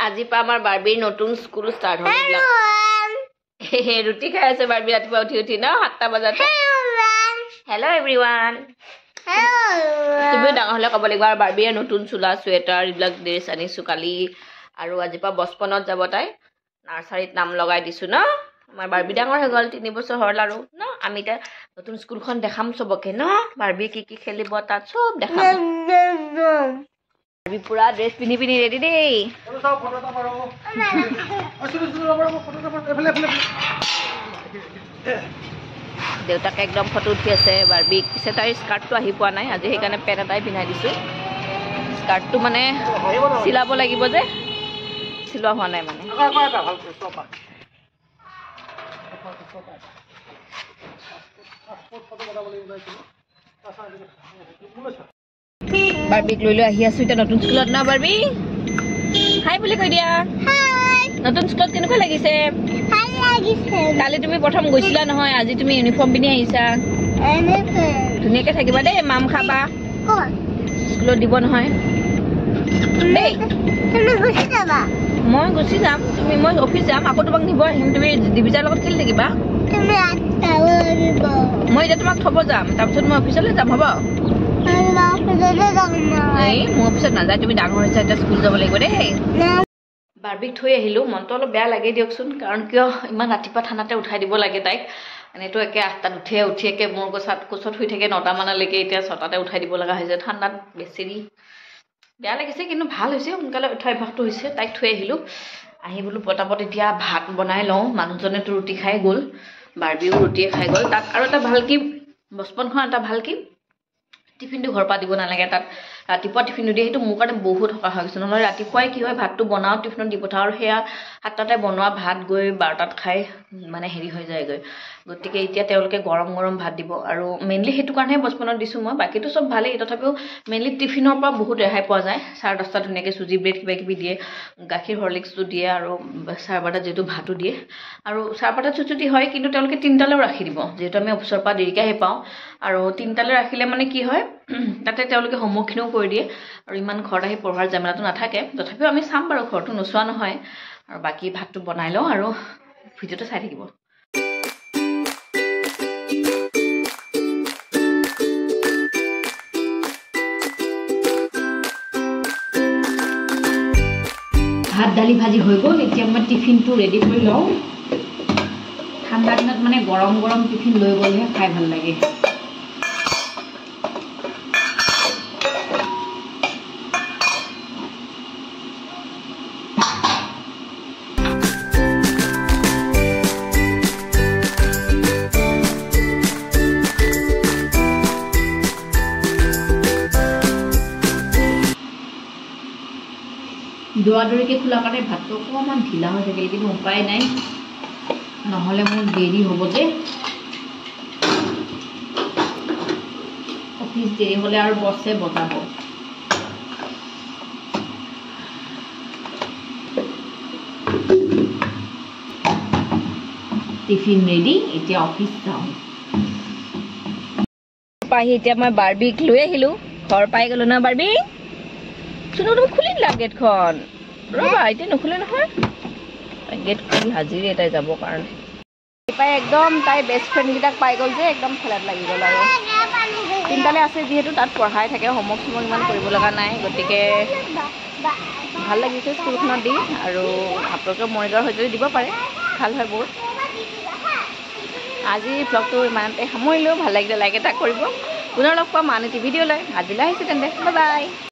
আজি পা আমাৰ বাৰ্বিৰ নতুন স্কুল ষ্টাৰ্ট হ'ল। ৰুটি খাই আছে বাৰ্বি ৰাতিপুৱা উঠি উঠি ন 7টা বজাতে। Hello' everyone. তুমি ডাঙৰ হ'লে ক'ব লাগিব। আৰু বাৰ্বিয়ে নতুন চোলা চুৱেটাৰ এইবিলাক ড্ৰেছ আনিছোঁ কালি। আৰু আজিৰ পৰা বচপনত যাব তাই। নাৰ্চাৰীত নাম লগাই দিছোঁ ন। আমাৰ বাৰ্বি ডাঙৰ হৈ গ'ল 3 বছৰ হ'ল আৰু ন। আমি এতিয়া নতুন স্কুলখন দেখাম চবকে ন। বাৰ্বি কি কি খেলিব তাত চব দেখাম। বাৰ্বি পুৰা ড্ৰেছ পিন্ধি পিন্ধি ৰেডি দেই। দেউতাকে একদম ফটো উঠি আছে বাৰ্বিক। পিছে তাইৰ স্কাৰ্টটো আহি পোৱা নাই আজি, সেইকাৰণে পেণ্ট এটাই পিন্ধাই দিছোঁ। স্কাৰ্টটো মানে চিলাব লাগিব যে, চিলোৱা হোৱা নাই মানে। বাৰ্বিক লৈ আহি আছো এতিয়া নতুন স্কুলত ন। বাৰ্বি হাই বুলি কৈ দিয়া। নতুন স্কুলত কেনেকুৱা লাগিছে? কালি তুমি প্ৰথম গৈছিলা নহয়, আজি তুমি ইউনিফৰ্ম পিন্ধি আহিছা। ধুনীয়াকে থাকিবা দেই, মাম খাবা। স্কুলত দিব নহয় দেই। মই গুচি যাম, মই অফিচ যাম, আকৌ তোমাক নিব আহিম। তুমি দিবিজাৰ লগত খেলি থাকিবা। মই এতিয়া তোমাক থব যাম, তাৰপিছত মই অফিচলৈ যাম। হ'ব? মোৰ অফিচত নাযায়, তুমি ডাঙৰ হৈছা এতিয়া, স্কুল যাব লাগিব দেই। বাৰ্বিক থৈ আহিলোঁ। মনটো অলপ বেয়া লাগে দিয়কচোন, কাৰণ কিয় ইমান ৰাতিপুৱা ঠাণ্ডাতে উঠাই দিব লাগে তাইক। এনেইতো একে 8টাত উঠি একে মোৰ কোচত শুই থাকে 9টা মানলৈকে। এতিয়া 6টাতে উঠাই দিব লগা হৈছে ঠাণ্ডাত বেছি। বেয়া লাগিছে, কিন্তু ভাল হৈছে, সোনকালে উঠাই অভ্যাসটো হৈছে। তাইক থৈ আহিলোঁ। আহি বোলো পটাপট এতিয়া ভাত বনাই লওঁ। মানুহজনেতো ৰুটি খাই গ'ল, বাৰ্বিও ৰুটিয়ে খাই গ'ল। তাত আৰু এটা ভাল কি, বচপনখন এটা ভাল কি, টিফিনটো ঘৰৰ পৰা দিব নালাগে। তাত ৰাতিপুৱা টিফিন দিয়ে, সেইটো মোৰ কাৰণে বহুত সকাহ হৈ গৈছে। নহ'লে ৰাতিপুৱাই কি হয়, ভাতটো বনাওঁ, টিফিনত দি পঠাওঁ, আৰু সেয়া 7টাতে বনোৱা ভাত গৈ 12টাত খাই মানে হেৰি হৈ যায়গৈ। গতিকে এতিয়া তেওঁলোকে গৰম গৰম ভাত দিব। আৰু মেইনলি সেইটো কাৰণেহে বচপনত দিছোঁ মই। বাকীটো চব ভালেই, তথাপিও মেইনলি টিফিনৰ পৰা বহুত ৰেহাই পোৱা যায়। 10:30 ধুনীয়াকৈ চুজি ব্ৰেড কিবা কিবি দিয়ে, গাখীৰ হৰলিক্সটো দিয়ে, আৰু 12:30 যিহেতু ভাতো দিয়ে। আৰু 12:30 ছুটি হয়, কিন্তু তেওঁলোকে 3টালৈও ৰাখি দিব, যিহেতু আমি অফিচৰ পৰা দেৰিকৈ আহি পাওঁ। আৰু 3টালৈ ৰাখিলে মানে কি হয়, তাতে তেওঁলোকে হোমৱৰ্কখিনিও কৰি দিয়ে, আৰু ইমান ঘৰত আহি পঢ়াৰ জামেলাটো নাথাকে। তথাপিও আমি চাম বাৰু, ঘৰটো নোচোৱা নহয়। আৰু বাকী ভাতটো বনাই লওঁ, আৰু ভিডিঅ'টো চাই থাকিব। ভাত দালি ভাজি হৈ গ'ল। এতিয়া মই টিফিনটো ৰেডি কৰি লওঁ। ঠাণ্ডা দিনত মানে গৰম গৰম টিফিন লৈ গ'লেহে খাই ভাল লাগে। দৌৰাদৌৰিকৈ খোলা কাৰণে ভাতটো অকণমান ঢিলা হৈ থাকিল, কিন্তু উপায় নাই, নহ'লে মোৰ দেৰি হ'ব যে। অফিচ দেৰি হ'লে আৰু বছে বজাব। টিফিন ৰেডি, এতিয়া অফিচ যাওঁ। আহি এতিয়া মই বাৰ্বিক লৈ আহিলোঁ। ঘৰ পাই গ'লোঁ ন বাৰ্বি। চোন তুমি খুলি দিলা গেটখন। ৰ'বা, এতিয়া নুখুলে নহয়। গেট খুলি হাজিৰে তাই যাবৰ কাৰণে। পাই একদম তাই বেষ্ট ফ্ৰেণ্ডকেইটাক পাই গ'ল যে, একদম খেলাত লাগি গ'ল। আৰু 3টালৈ আছে যিহেতু, তাত পঢ়াই থাকে, হোমৱৰ্ক ইমান কৰিব লগা নাই। গতিকে ভাল লাগিছে স্কুলখনত দি। আৰু আপোনালোকে মৰিগাঁৱৰ হৈ যদি দিব পাৰে, ভাল হয় বহুত। আজি ভ্লগটো ইমানতে সামৰিলোঁ। ভাল লাগিলে লাইক এটা কৰিব। পুনৰ লগ পাম আন এটি ভিডিঅ'লৈ। আজিলৈ আহিছোঁ তেন্তে, বাই বাই।